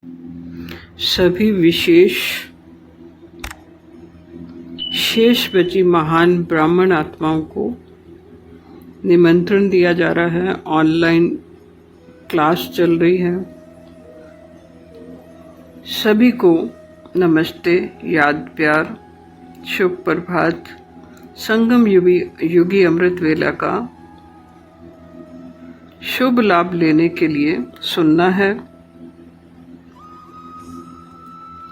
सभी शेष बची महान ब्राह्मण आत्माओं को निमंत्रण दिया जा रहा है। ऑनलाइन क्लास चल रही है। सभी को नमस्ते, याद, प्यार, शुभ प्रभात। संगम युगी अमृत वेला का शुभ लाभ लेने के लिए सुनना है।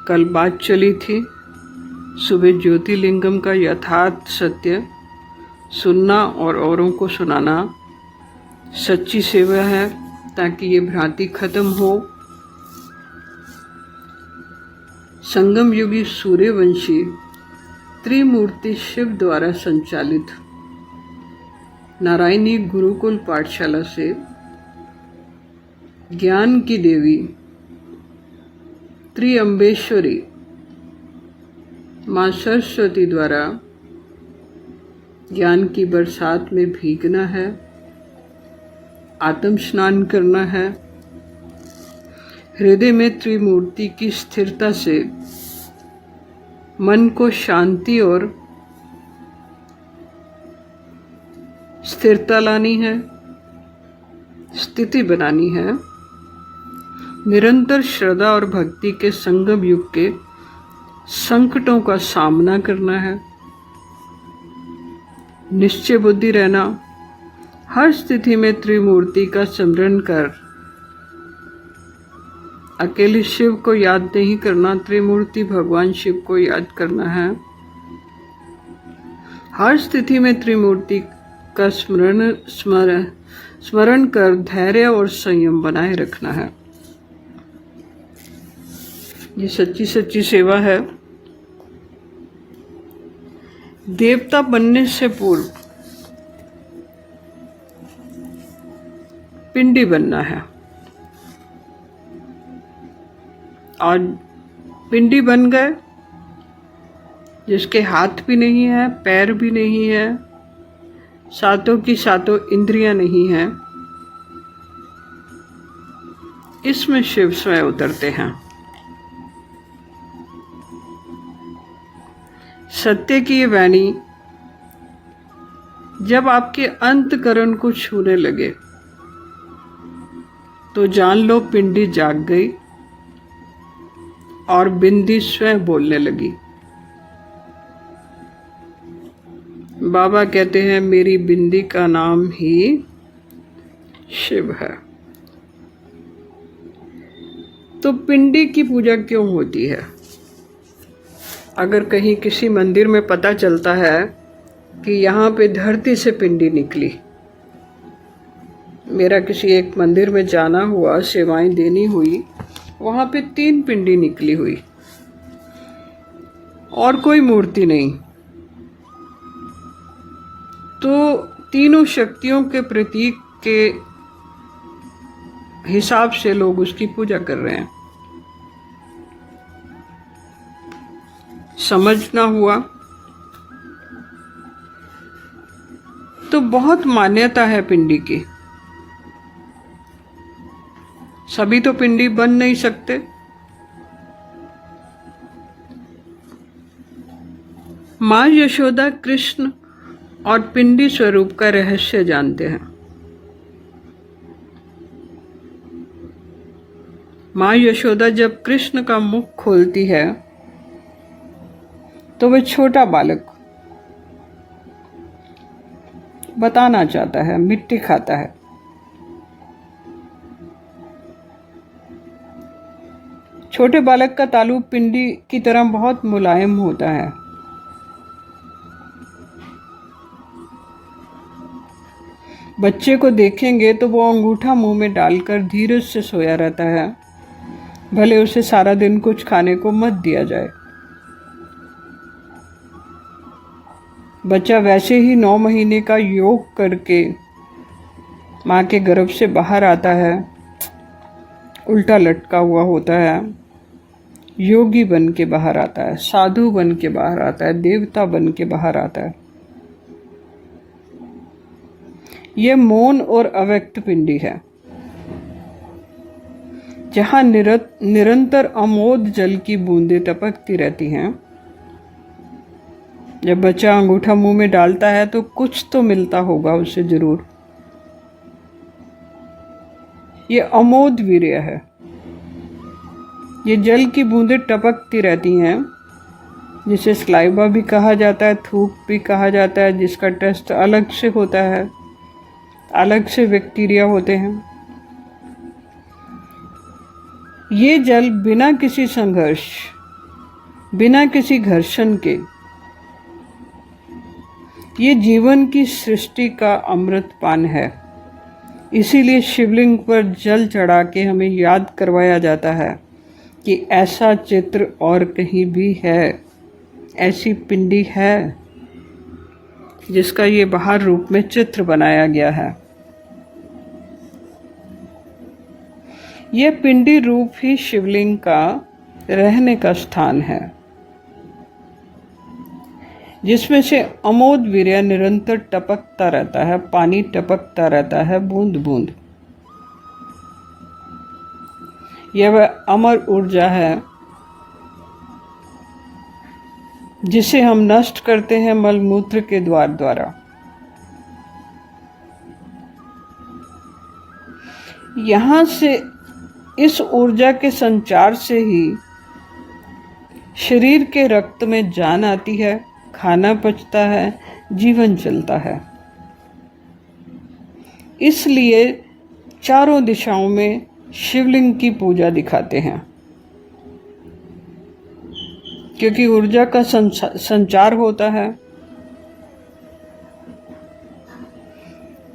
कल बात चली थी सुबह ज्योतिर्लिंगम का यथार्थ सत्य सुनना और औरों को सुनाना सच्ची सेवा है, ताकि ये भ्रांति खत्म हो। संगम युगी सूर्यवंशी त्रिमूर्ति शिव द्वारा संचालित नारायणी गुरुकुल पाठशाला से ज्ञान की देवी त्रिअम्बेश्वरी माँ सरस्वती द्वारा ज्ञान की बरसात में भीगना है, आत्म स्नान करना है। हृदय में त्रिमूर्ति की स्थिरता से मन को शांति और स्थिरता लानी है, स्थिति बनानी है। निरंतर श्रद्धा और भक्ति के संगम युग के संकटों का सामना करना है। निश्चय बुद्धि रहना, हर स्थिति में त्रिमूर्ति का स्मरण कर। अकेले शिव को याद नहीं करना, त्रिमूर्ति भगवान शिव को याद करना है। हर स्थिति में त्रिमूर्ति का स्मरण कर धैर्य और संयम बनाए रखना है। ये सच्ची सेवा है। देवता बनने से पूर्व पिंडी बनना है, और पिंडी बन गए जिसके हाथ भी नहीं है, पैर भी नहीं है, सातों की सातों इंद्रियां नहीं है, इसमें शिव स्वयं उतरते हैं। सत्य की ये वाणी जब आपके अंतकरण को छूने लगे तो जान लो पिंडी जाग गई और बिंदी स्वयं बोलने लगी। बाबा कहते हैं मेरी बिंदी का नाम ही शिव है। तो पिंडी की पूजा क्यों होती है? अगर कहीं किसी मंदिर में पता चलता है कि यहाँ पे धरती से पिंडी निकली, मेरा किसी एक मंदिर में जाना हुआ, सेवाएं देनी हुई, वहाँ पे 3 पिंडी निकली हुई और कोई मूर्ति नहीं। तो तीनों शक्तियों के प्रतीक के हिसाब से लोग उसकी पूजा कर रहे हैं। समझना हुआ तो बहुत मान्यता है पिंडी की। सभी तो पिंडी बन नहीं सकते। माँ यशोदा कृष्ण और पिंडी स्वरूप का रहस्य जानते हैं। माँ यशोदा जब कृष्ण का मुख खोलती है तो वह छोटा बालक बताना चाहता है, मिट्टी खाता है। छोटे बालक का तालु पिंडी की तरह बहुत मुलायम होता है। बच्चे को देखेंगे तो वो अंगूठा मुंह में डालकर धीरज से सोया रहता है, भले उसे सारा दिन कुछ खाने को मत दिया जाए। बच्चा वैसे ही 9 महीने का योग करके माँ के गर्भ से बाहर आता है, उल्टा लटका हुआ होता है, योगी बन के बाहर आता है, साधु बन के बाहर आता है, देवता बन के बाहर आता है। यह मौन और अव्यक्त पिंडी है। जहाँ निरंतर अमोद जल की बूंदें टपकती रहती हैं। जब बच्चा अंगूठा मुंह में डालता है तो कुछ तो मिलता होगा उसे जरूर। ये अमोद वीर्य है। ये जल की बूंदें टपकती रहती हैं, जिसे स्लाइवा भी कहा जाता है, थूक भी कहा जाता है, जिसका टेस्ट अलग से होता है, अलग से बैक्टीरिया होते हैं। ये जल बिना किसी संघर्ष, बिना किसी घर्षण के, ये जीवन की सृष्टि का अमृत पान है। इसीलिए शिवलिंग पर जल चढ़ा के हमें याद करवाया जाता है कि ऐसा चित्र और कहीं भी है, ऐसी पिंडी है जिसका ये बाहर रूप में चित्र बनाया गया है। यह पिंडी रूप ही शिवलिंग का रहने का स्थान है, जिसमें से अमोद वीर्य निरंतर टपकता रहता है, पानी टपकता रहता है बूंद बूंद। यह वह अमर ऊर्जा है जिसे हम नष्ट करते हैं मलमूत्र के द्वारा। यहाँ से इस ऊर्जा के संचार से ही शरीर के रक्त में जान आती है, खाना पचता है, जीवन चलता है। इसलिए चारों दिशाओं में शिवलिंग की पूजा दिखाते हैं, क्योंकि ऊर्जा का संचार होता है।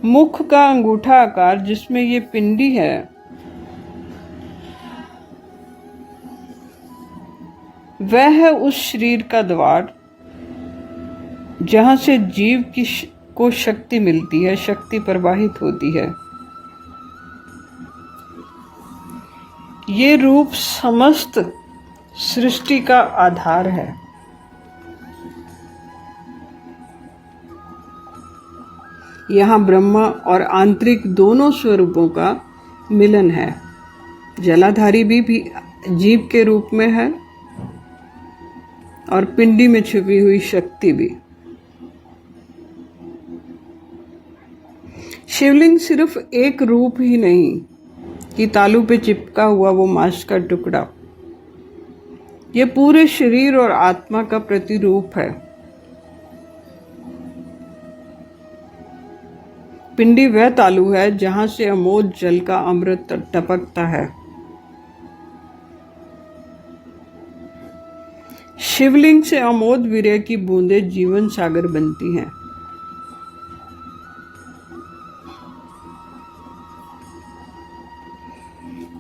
मुख का अंगूठा आकार जिसमें ये पिंडी है, वह है उस शरीर का द्वार जहाँ से जीव को शक्ति मिलती है, शक्ति प्रवाहित होती है। ये रूप समस्त सृष्टि का आधार है। यहाँ ब्रह्मा और आंतरिक दोनों स्वरूपों का मिलन है। जलाधारी भी जीव के रूप में है और पिंडी में छुपी हुई शक्ति भी। शिवलिंग सिर्फ एक रूप ही नहीं कि तालू पे चिपका हुआ वो मांस का टुकड़ा, ये पूरे शरीर और आत्मा का प्रतिरूप है। पिंडी वह तालु है जहां से अमोद जल का अमृत टपकता है। शिवलिंग से अमोद वीर्य की बूंदें जीवन सागर बनती हैं।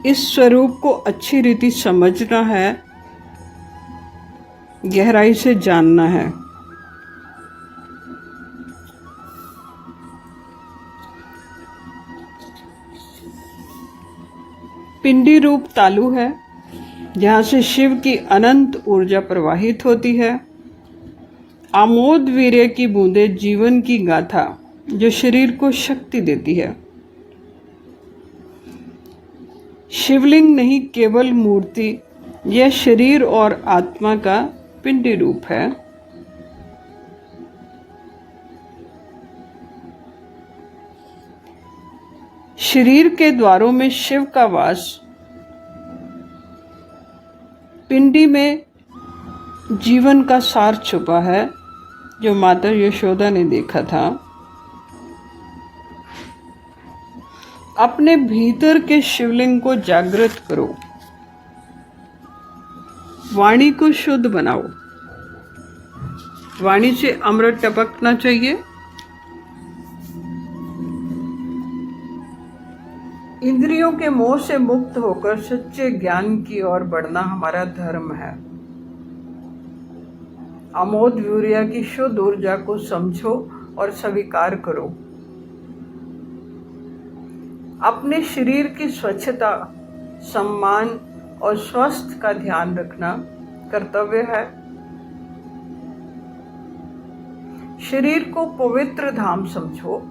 इस स्वरूप को अच्छी रीति समझना है, गहराई से जानना है। पिंडी रूप तालु है जहाँ से शिव की अनंत ऊर्जा प्रवाहित होती है। आमोद वीर्य की बूंदें जीवन की गाथा जो शरीर को शक्ति देती है। शिवलिंग नहीं केवल मूर्ति, यह शरीर और आत्मा का पिंडी रूप है। शरीर के द्वारों में शिव का वास, पिंडी में जीवन का सार छुपा है, जो माता यशोदा ने देखा था। अपने भीतर के शिवलिंग को जागृत करो, वाणी को शुद्ध बनाओ। वाणी से अमृत टपकना चाहिए। इंद्रियों के मोह से मुक्त होकर सच्चे ज्ञान की ओर बढ़ना हमारा धर्म है। अमोद वीर्य की शुद्ध ऊर्जा को समझो और स्वीकार करो। अपने शरीर की स्वच्छता, सम्मान और स्वास्थ्य का ध्यान रखना कर्तव्य है। शरीर को पवित्र धाम समझो,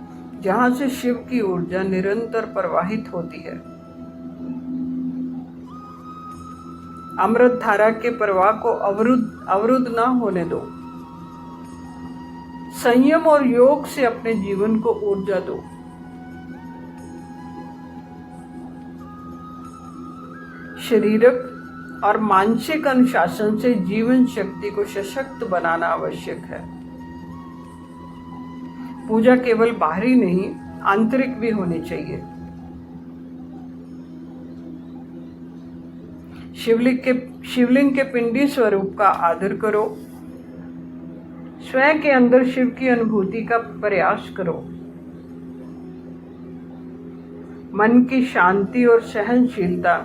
जहां से शिव की ऊर्जा निरंतर प्रवाहित होती है। अमृत धारा के प्रवाह को अवरुद्ध ना होने दो। संयम और योग से अपने जीवन को ऊर्जा दो। शारीरिक और मानसिक अनुशासन से जीवन शक्ति को सशक्त बनाना आवश्यक है। पूजा केवल बाहरी नहीं, आंतरिक भी होनी चाहिए। शिवलिंग के पिंडी स्वरूप का आदर करो। स्वयं के अंदर शिव की अनुभूति का प्रयास करो। मन की शांति और सहनशीलता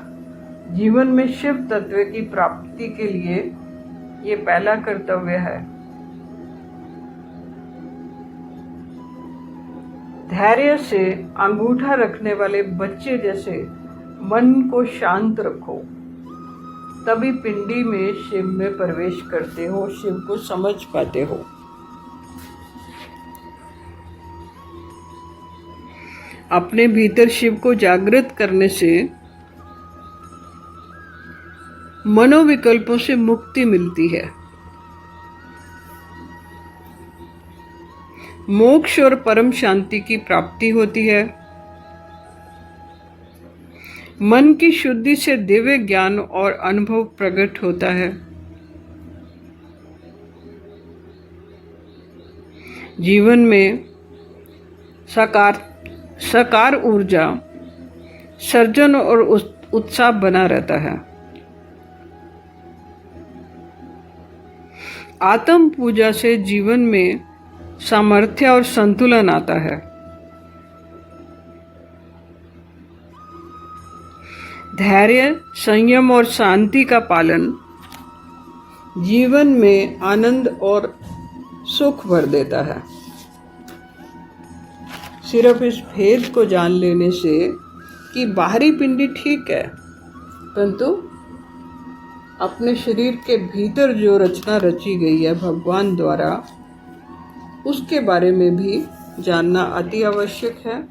जीवन में शिव तत्व की प्राप्ति के लिए ये पहला कर्तव्य है। धैर्य से अंगूठा रखने वाले बच्चे जैसे मन को शांत रखो, तभी पिंडी में शिव में प्रवेश करते हो, शिव को समझ पाते हो। अपने भीतर शिव को जागृत करने से मनोविकल्पों से मुक्ति मिलती है। मोक्ष और परम शांति की प्राप्ति होती है। मन की शुद्धि से दिव्य ज्ञान और अनुभव प्रकट होता है। जीवन में साकार ऊर्जा, सर्जन और उत्साह बना रहता है। आत्म पूजा से जीवन में सामर्थ्य और संतुलन आता है। धैर्य, संयम और शांति का पालन जीवन में आनंद और सुख भर देता है। सिर्फ इस भेद को जान लेने से कि बाहरी पिंडी ठीक है, परंतु अपने शरीर के भीतर जो रचना रची गई है भगवान द्वारा, उसके बारे में भी जानना अति आवश्यक है,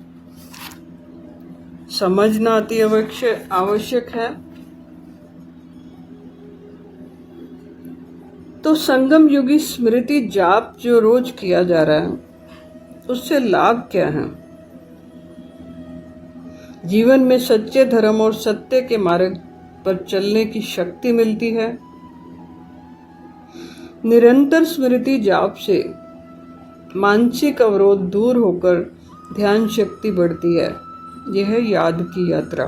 समझना अति आवश्यक है। तो संगम युगी स्मृति जाप जो रोज किया जा रहा है, उससे लाभ क्या है? जीवन में सच्चे धर्म और सत्य के मार्ग पर चलने की शक्ति मिलती है। निरंतर स्मृति जाप से मानसिक अवरोध दूर होकर ध्यान शक्ति बढ़ती है। यह है याद की यात्रा।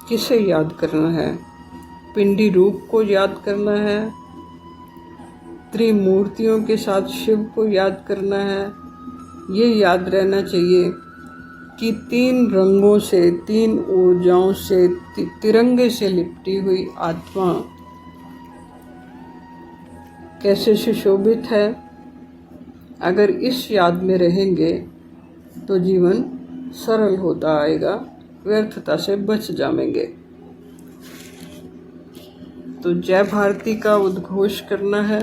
किसे याद करना है? पिंडी रूप को याद करना है, त्रिमूर्तियों के साथ शिव को याद करना है। ये याद रहना चाहिए कि 3 रंगों से, 3 ऊर्जाओं से, तिरंगे से लिपटी हुई आत्मा कैसे सुशोभित है। अगर इस याद में रहेंगे तो जीवन सरल होता आएगा, व्यर्थता से बच जाएंगे। तो जय भारती का उद्घोष करना है,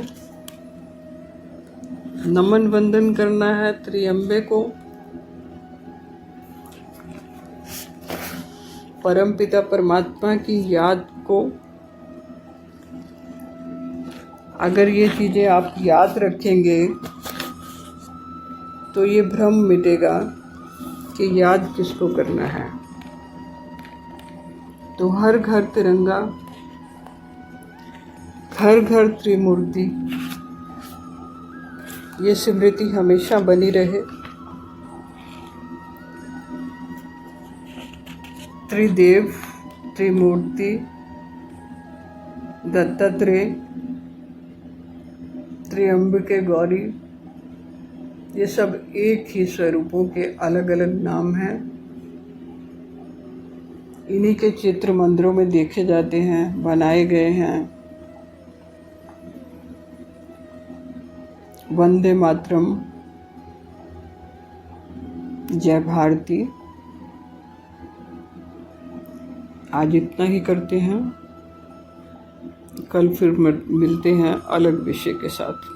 नमन वंदन करना है त्रिअंबे को, परमपिता परमात्मा की याद को। अगर ये चीज़ें आप याद रखेंगे तो ये भ्रम मिटेगा कि याद किसको करना है। तो हर घर तिरंगा, घर घर त्रिमूर्ति, ये स्मृति हमेशा बनी रहे। त्रिदेव, त्रिमूर्ति, दत्तात्रेय, त्रिअंबिके गौरी, ये सब एक ही स्वरूपों के अलग अलग नाम हैं। इन्हीं के चित्र मंदिरों में देखे जाते हैं, बनाए गए हैं। वंदे मातरम, जय भारती। आज इतना ही करते हैं, कल फिर मिलते हैं अलग विषय के साथ।